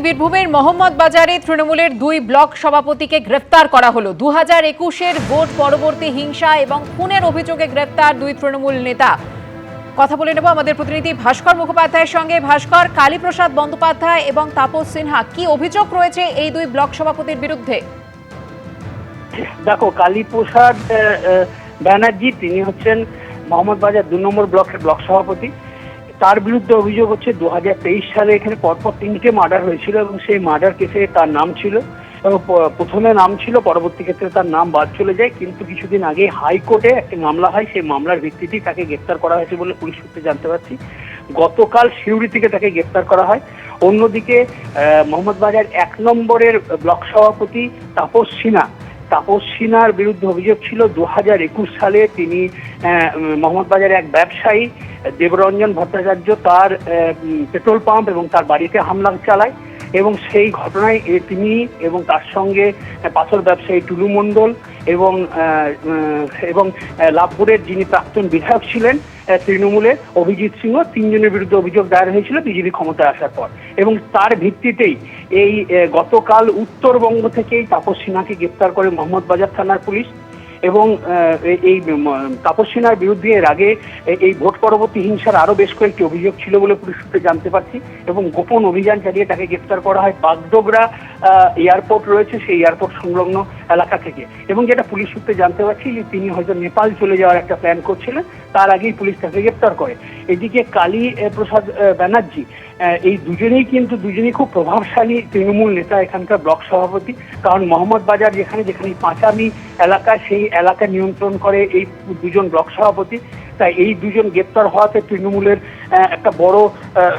বীরভূমের মোহাম্মদ বাজারে তৃণমূলের 2 ব্লক সভাপতিকে গ্রেফতার করা হলো। 2021-এর ভোট পরবর্তী হিংসা এবং খুনের অভিযোগে গ্রেফতার 2 তৃণমূল নেতা। কথা বলে নেব আমাদের প্রতিনিধি ভাস্কর মুখোপাধ্যায়ের সঙ্গে। ভাস্কর, কালীপ্রসাদ বন্দ্যোপাধ্যায় এবং তাপস সিনহা, কি অভিযোগ রয়েছে এই 2 ব্লক সভাপতির বিরুদ্ধে? দেখো, কালীপ্রসাদ ব্যানার্জি তিনি হচ্ছেন মোহাম্মদ বাজার 2 নম্বর ব্লকের ব্লক সভাপতি। তার বিরুদ্ধে অভিযোগ হচ্ছে 2023 সালে এখানে পরপর 3টে মার্ডার হয়েছিল এবং সেই মার্ডার কেসে তার নাম ছিল এবং প্রথমে নাম ছিল, পরবর্তী ক্ষেত্রে তার নাম বাদ চলে যায়। কিন্তু কিছুদিন আগে হাইকোর্টে একটি মামলা হয়, সেই মামলার ভিত্তিতেই তাকে গ্রেফতার করা হয়েছে বলে পুলিশ সূত্রে জানতে পারছি। গতকাল সিউড়ি থেকে তাকে গ্রেফতার করা হয়। অন্যদিকে মোহাম্মদ বাজার 1 নম্বরের ব্লক সভাপতি তাপস সিনহার বিরুদ্ধে অভিযোগ ছিল 2021 সালে তিনি মোহাম্মদ বাজারের এক ব্যবসায়ী দেবরঞ্জন ভট্টাচার্য তার পেট্রোল পাম্প এবং তার বাড়িতে হামলা চালায় এবং সেই ঘটনায় তিনি এবং তার সঙ্গে পাথর ব্যবসায়ী টুলু মণ্ডল এবং লাভপুরের যিনি প্রাক্তন বিধায়ক ছিলেন তৃণমূলের অভিজিৎ সিংহ, 3 জনের বিরুদ্ধে অভিযোগ দায়ের হয়েছিল বিজেপি ক্ষমতায় আসার পর। এবং তার ভিত্তিতেই এই গতকাল উত্তরবঙ্গ থেকেই তাপস সিনহাকে গ্রেফতার করে মোহাম্মদ বাজার থানার পুলিশ। এবং এই তাপস সিনহার বিরুদ্ধে এর আগে এই ভোট পরবর্তী হিংসার আরো বেশ কয়েকটি অভিযোগ ছিল বলে পুলিশ সূত্রে জানতে পারছি এবং গোপন অভিযান চালিয়ে তাকে গ্রেফতার করা হয় বাগডোগরা এয়ারপোর্ট রয়েছে সেই এয়ারপোর্ট সংলগ্ন এলাকা থেকে। এবং যেটা পুলিশ সূত্রে জানতে পারছি যে তিনি হয়তো নেপাল চলে যাওয়ার একটা প্ল্যান করছিলেন, তার আগেই পুলিশ তাকে গ্রেফতার করে। এদিকে কালীপ্রসাদ ব্যানার্জি, এই দুজনেই খুব প্রভাবশালী তৃণমূল নেতা, এখানকার ব্লক সভাপতি। কারণ মোহাম্মদ বাজার যেখানে পাঁচামি এলাকা, সেই এলাকা নিয়ন্ত্রণ করে এই 2 জন ব্লক সভাপতি। তাই এই 2 জন গ্রেপ্তার হওয়াতে তৃণমূলের একটা বড়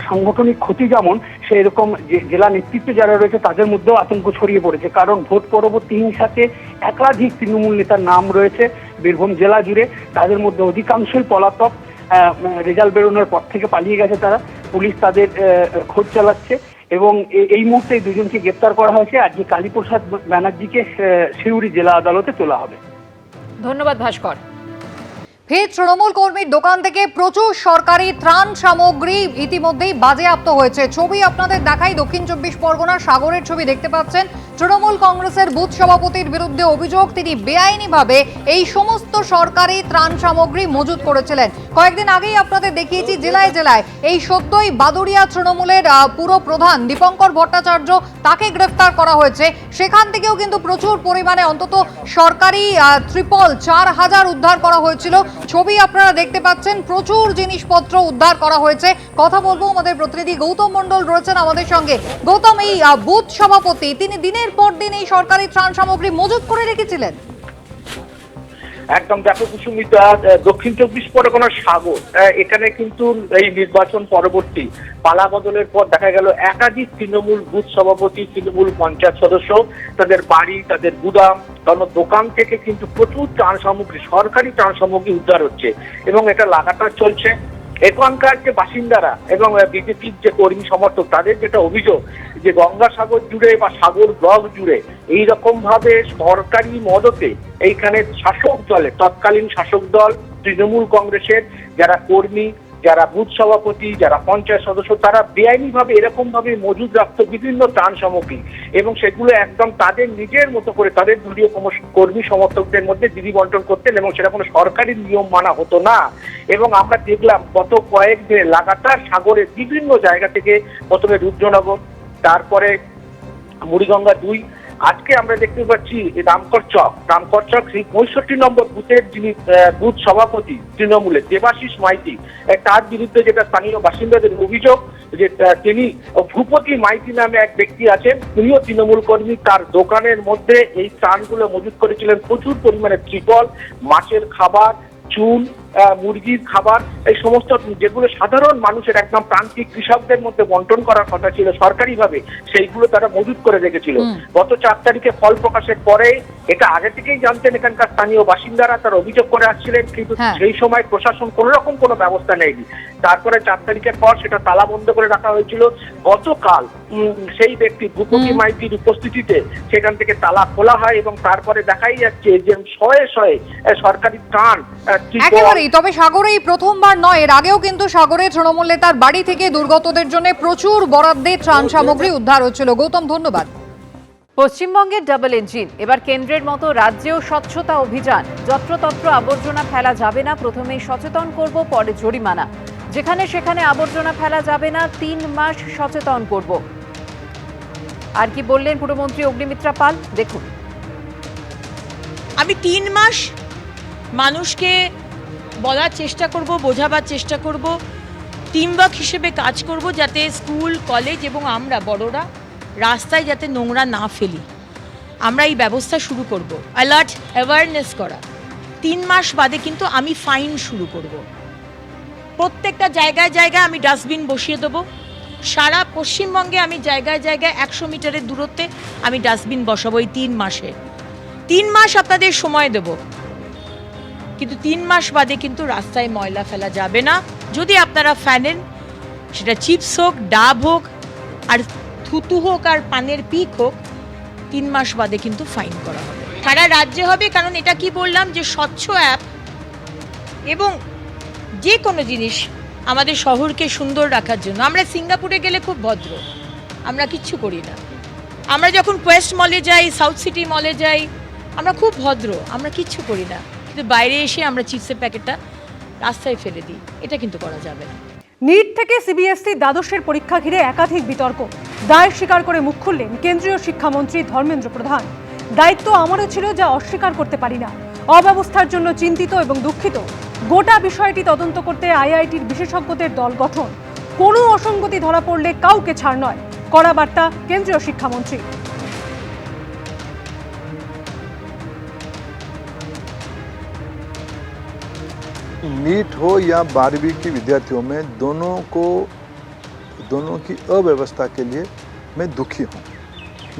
সাংগঠনিক ক্ষতি যেমন, সেই রকম জেলা নেতৃত্ব যারা রয়েছে তাদের মধ্যেও আতঙ্ক ছড়িয়ে পড়েছে। কারণ ভোট পরবর্তী হিংসাতে একাধিক তৃণমূল নেতার নাম রয়েছে বীরভূম জেলা জুড়ে। তাদের মধ্যে অধিকাংশই পলাতক, রেজাল্ট বেরোনোর পর থেকে পালিয়ে গেছে তারা। পুলিশ তাদের খোঁজ চালাচ্ছে এবং এই মুহূর্তে 2 জনকে গ্রেপ্তার করা হয়েছে। আজকে কালীপ্রসাদ ব্যানার্জিকে সিউড়ি জেলা আদালতে তোলা হবে। ধন্যবাদ ভাস্কর। ফের তৃণমূল কর্মীর দোকান থেকে প্রচুর সরকারি ত্রাণ সামগ্রী ইতিমধ্যেই বাজেয়াপ্ত হয়েছে। ছবি আপনাদের দেখাই, দক্ষিণ 24 পরগনার সাগরের ছবি দেখতে পাচ্ছেন। তৃণমূল কংগ্রেসের বুথ সভাপতির বিরুদ্ধে অভিযোগ, তিনি বেআইনিভাবে এই সমস্ত সরকারি ত্রাণ সামগ্রী মজুত করেছিলেন। কয়েকদিন আগেই আপনাদের দেখিয়েছি জেলায় জেলায় এই সদ্যই বাদুড়িয়া তৃণমূলের পুর প্রধান দীপঙ্কর ভট্টাচার্য, তাকে গ্রেফতার করা হয়েছে। সেখান থেকেও কিন্তু প্রচুর পরিমাণে অন্তত সরকারি ত্রিপল 4000 উদ্ধার করা হয়েছিল। ছবি আপনারা দেখতে পাচ্ছেন, প্রচুর জিনিসপত্র উদ্ধার করা হয়েছে। কথা বলবো, আমাদের প্রতিনিধি গৌতম মণ্ডল রয়েছেন আমাদের সঙ্গে। গৌতম, এই বুথ সভাপতি তিনি দিনের পর দিন এই সরকারি ত্রাণ সামগ্রী মজুত করে রেখেছিলেন। একদম, দেখো কুসুমিতা, দক্ষিণ 24 পরগনার সাগর, এখানে কিন্তু এই নির্বাচন পরবর্তী পালা বদলের পর দেখা গেল একাধিক তৃণমূল বুথ সভাপতি, তৃণমূল পঞ্চায়েত সদস্য, তাদের বাড়ি, তাদের গুদাম, দোকান থেকে কিন্তু প্রচুর ত্রাণ সামগ্রী, সরকারি ত্রাণ সামগ্রী উদ্ধার হচ্ছে এবং এটা লাগাতার চলছে। এখানকার যে বাসিন্দারা এবং বিজেপির যে কর্মী সমর্থক, তাদের যেটা অভিযোগ যে গঙ্গাসাগর জুড়ে বা সাগর ব্লক জুড়ে এইরকম ভাবে সরকারি মদতে এইখানে শাসক দলের, তৎকালীন শাসক দল তৃণমূল কংগ্রেসের যারা কর্মী, যারা বুথ সভাপতি, যারা পঞ্চায়েত সদস্য, তারা বেআইনি ভাবে এরকম ভাবে মজুদ রাখত বিভিন্ন ত্রাণ সামগ্রী এবং সেগুলো একদম তাদের নিজের মতো করে তাদের দলীয় কর্মী সমর্থকদের মধ্যে দিদি বন্টন করতেন এবং সেটা কোনো সরকারি নিয়ম মানা হতো না। এবং আমরা দেখলাম গত কয়েকদিনে লাগাতার সাগরের বিভিন্ন জায়গা থেকে, প্রথমে রুদ্রনগর, তারপরে মুড়িগঙ্গা 2, আজকে আমরা দেখতে পাচ্ছি রামকর চক 65 নম্বর বুথের যিনি বুথ সভাপতি তৃণমূলের দেবাশিস মাইতি, তার বিরুদ্ধে যেটা স্থানীয় বাসিন্দাদের অভিযোগ যে তিনি ভূপতি মাইতি নামে এক ব্যক্তি আছেন, তিনিও তৃণমূল কর্মী, তার দোকানের মধ্যে এই ত্রাণগুলো মজুত করেছিলেন। প্রচুর পরিমাণে ত্রিপল, মাছের খাবার, চুন, মুরগির খাবার, এই সমস্ত যেগুলো সাধারণ মানুষের একদম প্রান্তিক কৃষকদের মধ্যে বন্টন করার কথা ছিল সরকারিভাবে, সেইগুলো তারা মজুত করে রেখেছিল। গত 4 তারিখে ফল প্রকাশের পরে এটা আগে থেকেই জানতেন এখানকার স্থানীয় বাসিন্দারা, তারা অভিযোগ করে আসছিলেন, কিন্তু সেই সময় প্রশাসন কোন রকম কোনো ব্যবস্থা নেয়নি। তারপরে 4 তারিখের পর সেটা তালা বন্ধ করে রাখা হয়েছিল। গতকাল সেই ব্যক্তি ভূপতি মাইতির উপস্থিতিতে সেখান থেকে তালা খোলা হয় এবং তারপরে দেখাই যাচ্ছে যে শয়ে শয়ে সরকারি ত্রাণ, একেবারেই তবে সাগরেই প্রথমবার নয়, এর আগেও কিন্তু সাগরে তৃণমূল নেতার বাড়ি থেকে দুর্গতদের জন্য প্রচুর বরাদ্দে ত্রাণ সামগ্রী উদ্ধার হচ্ছিল। গৌতম, ধন্যবাদ। পশ্চিমবঙ্গের ডাবল ইঞ্জিন, এবার কেন্দ্রের মতো রাজ্যেও স্বচ্ছতা অভিযান। যত্রতত্র আবর্জনা ফেলা যাবে না, প্রথমেই সচেতন করব, পরে জরিমানা। যেখানে সেখানে আবর্জনা ফেলা যাবে না, 3 মাস সচেতন করব। আর কি বললেন পুরমন্ত্রী অগ্নিমিত্রা পাল, দেখুন। আমি 3 মাস মানুষকে বলার চেষ্টা করব, বোঝাবার চেষ্টা করব, টিমওয়ার্ক হিসেবে কাজ করব, যাতে স্কুল, কলেজ এবং আমরা বড়রা রাস্তায় যাতে নোংরা না ফেলি। আমরা এই ব্যবস্থা শুরু করব, অ্যালার্ট, অ্যাওয়ারনেস করা। 3 মাস বাদে কিন্তু আমি ফাইন শুরু করব। প্রত্যেকটা জায়গায় জায়গায় আমি ডাস্টবিন বসিয়ে দেবো। সারা পশ্চিমবঙ্গে আমি জায়গায় জায়গায় 100 মিটারের দূরত্বে আমি ডাস্টবিন বসাবো এই 3 মাসে। 3 মাস আপনাদের সময় দেব, কিন্তু 3 মাস বাদে কিন্তু রাস্তায় ময়লা ফেলা যাবে না। যদি আপনারা ফেলেন, সেটা চিপস হোক, ডাব হোক, আর থুতু হোক, আর পানের পিক হোক, 3 মাস বাদে কিন্তু ফাইন করা হবে। সারা রাজ্যে হবে, কারণ এটা কি বললাম যে স্বচ্ছ অ্যাপ, এবং যে কোনো জিনিস আমাদের শহরকে সুন্দর রাখার জন্য। আমরা সিঙ্গাপুরে গেলে খুব ভদ্র, আমরা কিচ্ছু করি না। আমরা যখন কোয়েস্ট মলে যাই, সাউথ সিটি মলে যাই, আমরা খুব ভদ্র, আমরা কিচ্ছু করি না। কিন্তু বাইরে এসে আমরা চিপসের প্যাকেটটা রাস্তায় ফেলে দিই, এটা কিন্তু করা যাবে না। নিট থেকে সিবিএসই দ্বাদশের পরীক্ষা ঘিরে একাধিক বিতর্ক। দায় স্বীকার করে মুখ খুললেন কেন্দ্রীয় শিক্ষামন্ত্রী ধর্মেন্দ্র প্রধান। দায়িত্ব আমারও ছিল, যা অস্বীকার করতে পারি না। অব্যবস্থার জন্য চিন্তিত এবং দুঃখিত। গোটা বিষয়টি তদন্ত করতে আইআইটির বিশেষজ্ঞদের দল গঠন। কোনো অসঙ্গতি ধরা পড়লে কাউকে ছাড় নয়, কড়া বার্তা কেন্দ্রীয় শিক্ষামন্ত্রী। नीट हो या 12वीं की विद्यार्थियों में दोनों की अव्यवस्था के लिए मैं दुखी हूँ,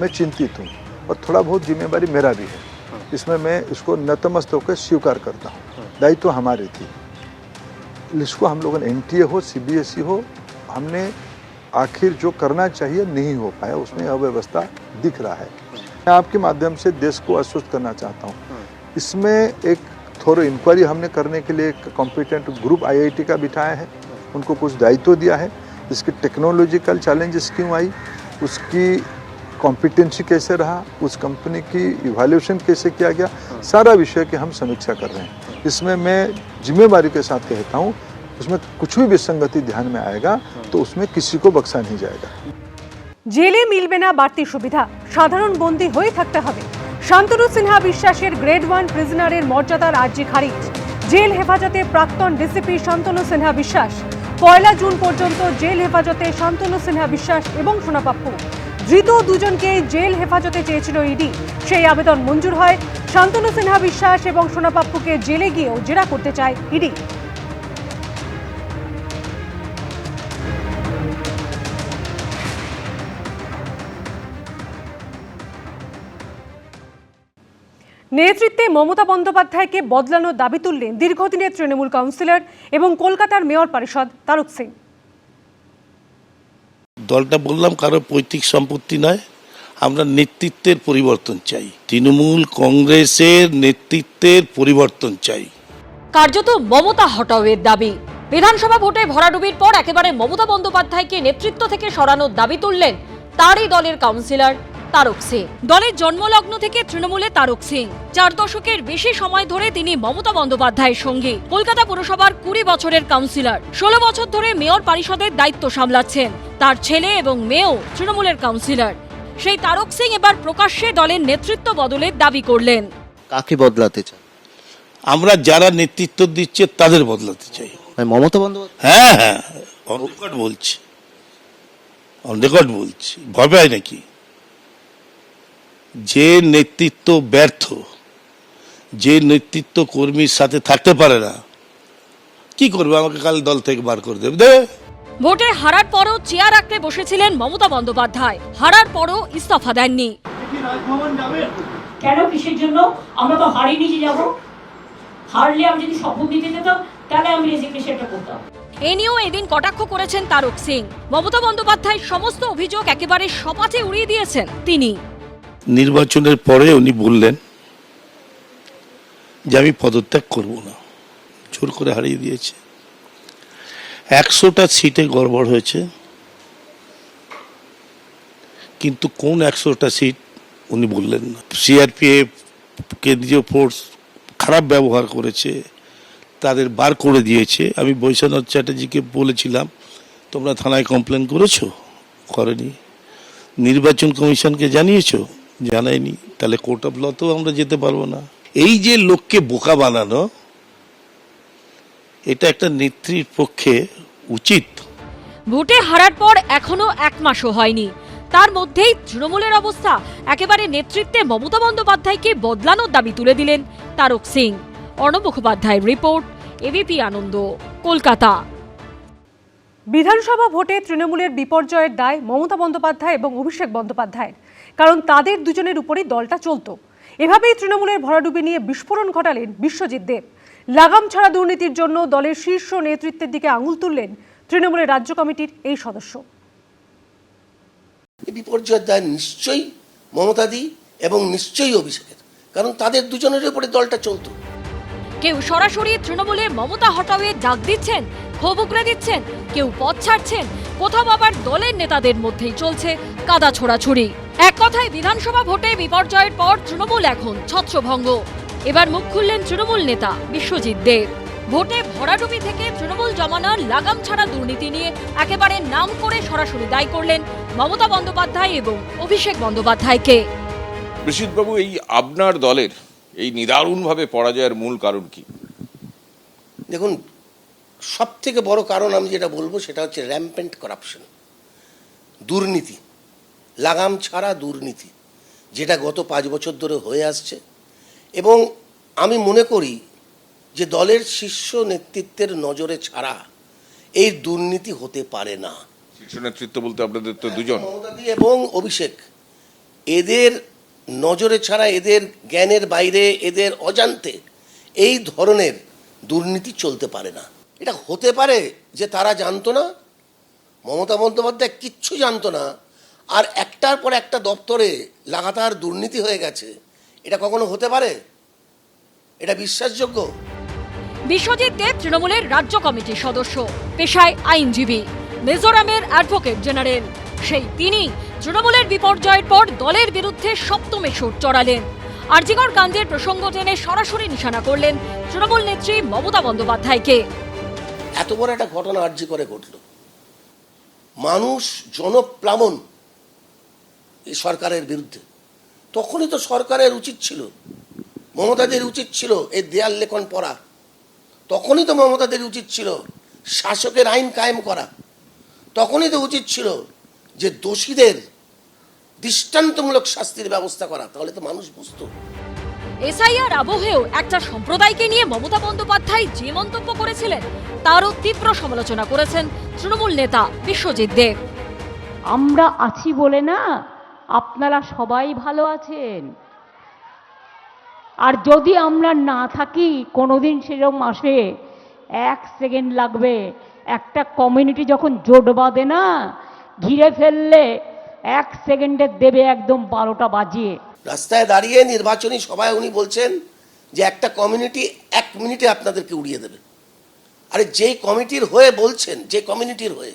मैं चिंतित हूँ, और थोड़ा बहुत जिम्मेवारी मेरा भी है। इसमें मैं इसको नतमस्तक होकर स्वीकार करता हूँ। दायित्व हमारी थी। इसको हम लोगों ने एनटीए हो, सीबीएसई हो, हमने आखिर जो करना चाहिए नहीं हो पाया, उसमें अव्यवस्था दिख रहा है। मैं आपके माध्यम से देश को आश्वस्त करना चाहता हूँ, इसमें एक थोड़ा इंक्वायरी हमने करने के लिए एक कॉम्पिटेंट ग्रुप आईआईटी का बिठाया है, उनको कुछ दायित्व दिया है। इसकी टेक्नोलॉजिकल चैलेंजेस क्यों आई, उसकी कॉम्पिटेंसी कैसे रहा, उस कंपनी की इवैल्यूएशन कैसे किया गया, सारा विषय की हम समीक्षा कर रहे हैं। इसमें मैं जिम्मेदारी के साथ कहता हूँ, उसमें कुछ भी विसंगति ध्यान में आएगा तो उसमें किसी को बख्शा नहीं जाएगा। জেলে মিলবে না বাড়তি সুবিধা, সাধারণ বন্দী হয়ে থাকতে হবে। শান্তনু সিনহা বিশ্বাসের গ্রেড 1 প্রিজনারের মর্যাদার আর্জি খারিজ। জেল হেফাজতে প্রাক্তন ডিসিপি শান্তনু সিনহা বিশ্বাস। 1 জুন পর্যন্ত জেল হেফাজতে শান্তনু সিনহা বিশ্বাস এবং সোনা পাপ্পু। ধৃত দুজনকে জেল হেফাজতে চেয়েছিল ইডি, সেই আবেদন মঞ্জুর হয়। শান্তনু সিনহা বিশ্বাস এবং সোনা পাপ্পুকে জেলে গিয়েও জেরা করতে চায় ইডি। নেতৃত্বে মমতা বন্দ্যোপাধ্যায়কে বদলানোর দাবি তুললেন দীর্ঘদিনের তৃণমূল কাউন্সিলর এবং কলকাতার মেয়র পরিষদ তারক সিং। দলটা বললাম কারো পৈতৃক সম্পত্তি নয়, আমরা নেতৃত্বের পরিবর্তন চাই। তৃণমূল কংগ্রেসের নেতৃত্বের পরিবর্তন চাই। কার্যত মমতা হটাওয়ের দাবি। বিধানসভা ভোটে ভরাডুবির পর একেবারে মমতা বন্দ্যোপাধ্যায়কে নেতৃত্ব থেকে সরানোর দাবি তুললেন তারই দলের কাউন্সিলর তারক সিং। দলের জন্মলগ্ন থেকে তৃণমূলে তারক সিং 4 দশকের বেশি সময় ধরে তিনি মমতা বন্দ্যোপাধ্যায়ের সঙ্গী। কলকাতা পুরসভার 20 বছরের কাউন্সিলর, 16 বছর ধরে মেয়র পরিষদের দায়িত্ব সামলাচ্ছেন। তার ছেলে এবং মেয়েও তৃণমূলের কাউন্সিলর। সেই তারক সিং এবার প্রকাশ্যে দলের নেতৃত্ব বদলের দাবি করলেন। কাকে বদলাতে চান? আমরা যারা নেতৃত্ব দিচ্ছে তাদের বদলাতে চাই। মমতা বন্দ্যোপাধ্যায়? হ্যাঁ, অন রেকর্ড বলছি, ভয় পায় নাকি? যে নেতৃত্ব ব্যর্থ, যে নেতৃত্ব কর্মীর সাথে থাকতে পারে না, কি করবে? আমাকে কাল দল থেকে বার করে দেবে। ভোটে হারার পরও চেয়ার রাখতে বসেছিলেন মমতা বন্দ্যোপাধ্যায়। হারার পরও ইস্তফা দেননি। কেন, কিসের জন্য? আমরা তো হারিয়ে নিয়ে যাব। হারলে আমি যদি শপথ দিতে যেতাম, তাহলে আমি রেজিগনেশনটা করতাম। এ নিয়েও এদিন কটাক্ষ করেছেন তারক সিং। মমতা বন্দ্যোপাধ্যায়ের সমস্ত অভিযোগ একেবারে সপাটে উড়িয়ে দিয়েছেন তিনি। নির্বাচনের পরে উনি বললেন যে আমি পদত্যাগ করব না, জোর করে হারিয়ে দিয়েছে। 100টা সিটে গড়বড় হয়েছে, কিন্তু কোন 100টা সিট উনি বললেন না। সিআরপিএফ কেন্দ্রীয় ফোর্স খারাপ ব্যবহার করেছে, তাদের বার করে দিয়েছে। আমি বৈশ্বনাথ চ্যাটার্জিকে বলেছিলাম, তোমরা থানায় কমপ্লেন করেছো? করেনি। নির্বাচন কমিশনকে জানিয়েছো? জানায়নি। তাহলে কোর্ট অফ লতেও আমরা যেতে পারবো না। এই যে লোককে বোকা বানানো, এটা একটা নেত্রীর পক্ষে উচিত? ভোটে হারার পর এখনো 1 মাসও হয়নি, তার মধ্যেই তৃণমূলের অবস্থা একেবারে নেতৃত্বে মমতা বন্দ্যোপাধ্যায়কে বদলানোর দাবি তুলে দিলেন তারক সিং। অর্ণব মুখোপাধ্যায়ের রিপোর্ট, এবিপি আনন্দ, কলকাতা। বিধানসভা ভোটে তৃণমূলের বিপর্যয়ের দায় মমতা বন্দ্যোপাধ্যায় এবং অভিষেক বন্দ্যোপাধ্যায়ের, কারণ তাদের দুজনের উপরই দলটা চলত। এভাবেই তৃণমূলের ভরাডুবি নিয়ে বিস্ফোরণ ঘটালেন বিশ্বজিৎ দেব। লাগাম ছাড়া দুর্নীতির জন্য দলের শীর্ষ নেতৃত্বের দিকে আঙুল তুললেন তৃণমূলের রাজ্য কমিটির এই সদস্য। এই বিপর্যয়ের দায় নিশ্চয়ই মমতাদি এবং নিশ্চয়ই অভিষেকের, কারণ তাদের দুজনের উপরে দলটা চলত। কেউ সরাসরি তৃণমূলে মমতা হটাওয়ে জাগ দিচ্ছেন, ক্ষোভ উগরে দিচ্ছেন, কেউ পথ ছাড়ছেন, কোথাও আবার দলের নেতাদের মধ্যেই চলছে কাদা ছোড়াছুড়ি। এক কথায় বিধানসভা ভোটে বিপর্যয়ের পর তৃণমূল এখন ছত্রভঙ্গ। এবার মুখ খুললেন তৃণমূল নেতা বিশ্বজিৎ দেব। ভোটে ভরাডুবি থেকে তৃণমূল জমানার লাগাম ছাড়া দুর্নীতি নিয়ে একেবারে নাম করে সরাসরি দায়ী করলেন মমতা বন্দ্যোপাধ্যায় এবং অভিষেক বন্দ্যোপাধ্যায়কে। বিশ্বজিৎবাবু, এই আপনার দলের এই নিদারুণভাবে পরাজয়ের মূল কারণ কি? দেখুন, সব থেকে বড় কারণ আমি যেটা বলবো সেটা হচ্ছে র্যাম্পেন্ট করাপশন, দুর্নীতি, লাগাম ছাড়া দুর্নীতি, যেটা গত 5 বছর ধরে হয়ে আসছে। এবং আমি মনে করি যে দলের শীর্ষ নেতৃত্বের নজরে ছাড়া এই দুর্নীতি হতে পারে না। শীর্ষ নেতৃত্ব বলতে আপনাদের তো দুজন, মমতাদি এবং অভিষেক, এদের নজরে ছাড়া, এদের জ্ঞানের বাইরে, এদের অজান্তে এই ধরনের দুর্নীতি চলতে পারে না। এটা হতে পারে যে তারা জানতো না, মমতা বন্দ্যোপাধ্যায় কিচ্ছু জানতো না, আর একটার পর একটা দপ্তরে লাগাতার দুর্নীতি হয়ে গেছে। এটা কখনো হতে পারে? এটা বিশ্বাসযোগ্য? বিশ্বজিৎ দেব তৃণমূলের রাজ্য কমিটির সদস্য, পেশায় আইনজীবী, মিজোরামের অ্যাডভোকেট জেনারেল। সেই তিনি তৃণমূলের বিপর্যয়ের পর দলের বিরুদ্ধে সপ্তমে সুর চড়ালেন। আরজিকর কাণ্ডের প্রসঙ্গ টেনে সরাসরি নিশানা করলেন তৃণমূল নেত্রী মমতা বন্দ্যোপাধ্যায়কে। এত বড় একটা ঘটনা আরজি করে ঘটল, মানুষ জনপ্লাবন এই সরকারের বিরুদ্ধে। তখনই তো সরকারের উচিত ছিল, মমতাদের উচিত ছিল এই দেয়াল লেখন পড়া। তখনই তো মমতাদের উচিত ছিল শাসকের আইন কায়েম করা। তখনই তো উচিত ছিল যে দোষীদের দৃষ্টান্তমূলক শাস্তির ব্যবস্থা করা। তাহলে তো মানুষ বুঝতো। এসআইআর আবহেও একটা সম্প্রদায়কে নিয়ে মমতা বন্দ্যোপাধ্যায় যে মন্তব্য করেছিলেন তারও তীব্র সমালোচনা করেছেন তৃণমূল নেতা বিশ্বজিৎ দেব। আমরা আছি বলে না আপনারা সবাই ভালো আছেন, আর যদি আমরা না থাকি কোনোদিন সেরকম আসে 1 সেকেন্ড লাগবে। একটা কমিউনিটি যখন জোট বাঁধে না, ঘিরে ফেললে 1 সেকেন্ডে দেবে একদম 12টা বাজিয়ে। রাস্তায় দাঁড়িয়ে নির্বাচনী সভায় উনি বলছেন যে একটা কমিউনিটি 1 মিনিটে আপনাদেরকে উড়িয়ে দেবে। আরে যেই কমিটির হয়ে বলছেন, যে কমিউনিটির হয়ে,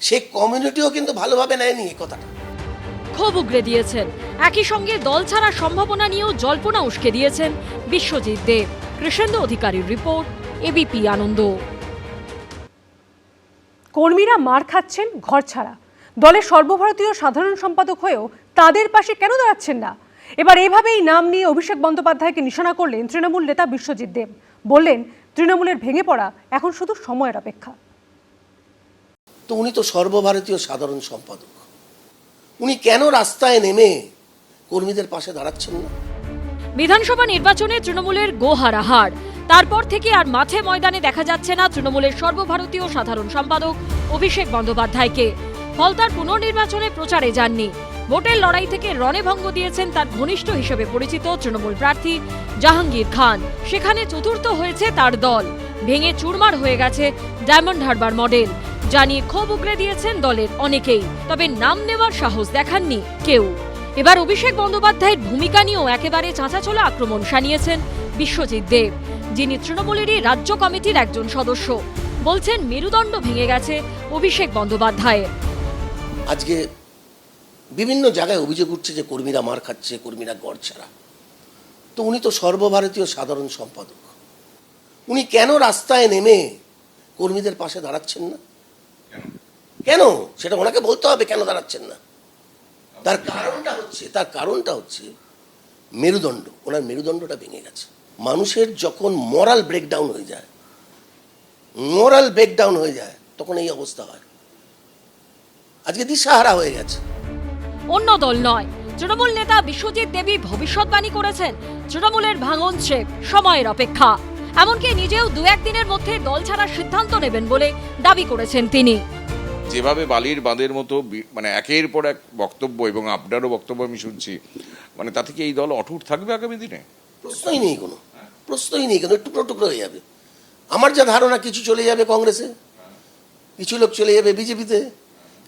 সেই কমিউনিটিও কিন্তু ভালোভাবে নেয়নি এই কথাটা। ক্ষোভ উগরে দিয়েছেন, একই সঙ্গে দল ছাড়ার সম্ভাবনা নিয়েও জল্পনা উস্কে দিয়েছেন বিশ্বজিৎ দেব। কৃষ্ণেন্দু অধিকারীর রিপোর্ট, এবিপি আনন্দ। কর্মীরা মার খাচ্ছেন ঘর ছাড়া, দলের সর্বভারতীয় সাধারণ সম্পাদক হয়েও তাদের পাশে কেন দাঁড়াচ্ছেন না? এবার এভাবেই নাম নিয়ে অভিষেক বন্দ্যোপাধ্যায়কে নিশানা করলেন তৃণমূল নেতা বিশ্বজিৎ দেব। বললেন, তৃণমূলের ভেঙে পড়া এখন শুধু সময়ের অপেক্ষা। তো উনি তো সর্বভারতীয় সাধারণ সম্পাদক, উনি কেন রাস্তায় নেমে কর্মীদের পাশে দাঁড়াচ্ছেন না? বিধানসভা নির্বাচনে তৃণমূলের গোহারাহার, তারপর থেকে আর মাঠে ময়দানে দেখা যাচ্ছে না তৃণমূলের সর্বভারতীয় সাধারণ সম্পাদক অভিষেক বন্দ্যোপাধ্যায়কে। ফলতার পুনর্নির্বাচনে প্রচারে যাননি। ভোটের লড়াই থেকে রণে ভঙ্গ দিয়েছেন তার ঘনিষ্ঠ হিসেবে পরিচিত তৃণমূল প্রার্থী জাহাঙ্গীর খান। সেখানে চতুর্থ হয়েছে তার দল। ভেঙে চুরমার হয়ে গেছে ডায়মন্ড হারবার মডেল, জানিয়ে ক্ষোভ উগরে দিয়েছেন দলের অনেকেই। তবে নাম নেওয়ার সাহস দেখাননি কেউ। এবার অভিষেক বন্দ্যোপাধ্যায়ের ভূমিকা নিয়েও একেবারে চাঁচাছোলা আক্রমণ শানিয়েছেন বিশ্বজিৎ দেব। যিনি তৃণমূলেরই রাজ্য কমিটির একজন সদস্য। বলছেন মেরুদণ্ড ভেঙে গেছে অভিষেক বন্দ্যোপাধ্যায়ের। আজকে বিভিন্ন জায়গায় অভিযোগ উঠছে যে কর্মীরা মার খাচ্ছে, কর্মীরা গড়ছাড়া। তো উনি তো সর্বভারতীয় সাধারণ সম্পাদক, উনি কেন রাস্তায় নেমে কর্মীদের পাশে দাঁড়াচ্ছেন না? কেন সেটা ওনাকে বলতে হবে, কেন দাঁড়াচ্ছেন না। তার কারণটা হচ্ছে মেরুদণ্ড, ওনার মেরুদণ্ডটা ভেঙে গেছে। মানুষের যখন মোরাল ব্রেকডাউন হয়ে যায় তখন এই অবস্থা হয়। আজকে দিশাহারা হয়ে গেছে। অন্য দল নয়, তৃণমূল নেতা বিশ্বজিৎ দেবী ভবিষ্যৎবাণী করেছেন তৃণমূলের ভাঙন শেখ সময়ের অপেক্ষা। এমনকি নিজেও 2-1 দিনের মধ্যে দল ছাড়ার সিদ্ধান্ত নেবেন বলে দাবি করেছেন তিনি। যেভাবে বালির বাঁধের মতো মানে একের পর এক বক্তব্য, এবং আপনারও বক্তব্য আমি শুনছি, মানে তা থেকে এই দল অটুট থাকবে আগামী দিনে? প্রশ্নই নেই, টুকরো টুকরো হয়ে যাবে। আমার যা ধারণা, কিছু চলে যাবে কংগ্রেসে, কিছু লোক চলে যাবে বিজেপিতে,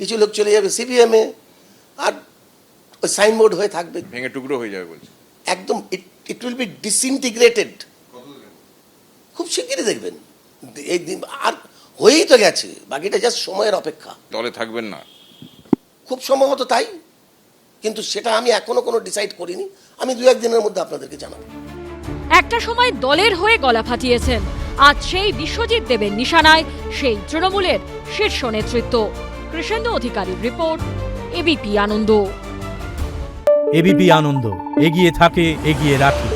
কিছু লোক চলে যাবে সিপিএমে, আর ওই সাইনবোর্ড হয়ে থাকবে, ভেঙে টুকরো হয়ে যাবে বলছে। একদম ইট উইল বি ডিসইন্টিগ্রেটেড। খুব শিগগিরই দেখবেন এই দিন, আর হয়েই তো গেছে, বাকিটা জাস্ট সময়ের অপেক্ষা। দলে থাকবেন না? খুব সম্ভবত তাই, কিন্তু সেটা আমি এখনো কোনো ডিসাইড করিনি। আমি 2-1 দিনের মধ্যে আপনাদেরকে জানাবো। একটা সময় দলের হয়ে গলা ফাটিয়েছেন, আজ সেই বিশ্বজিৎ দেবের নিশানায় সেই তৃণমূলের শীর্ষ নেতৃত্ব। কৃষ্ণেন্দু অধিকারীর রিপোর্ট, এবিপি আনন্দ। এবিপি আনন্দ, এগিয়ে থাকে, এগিয়ে রাখে।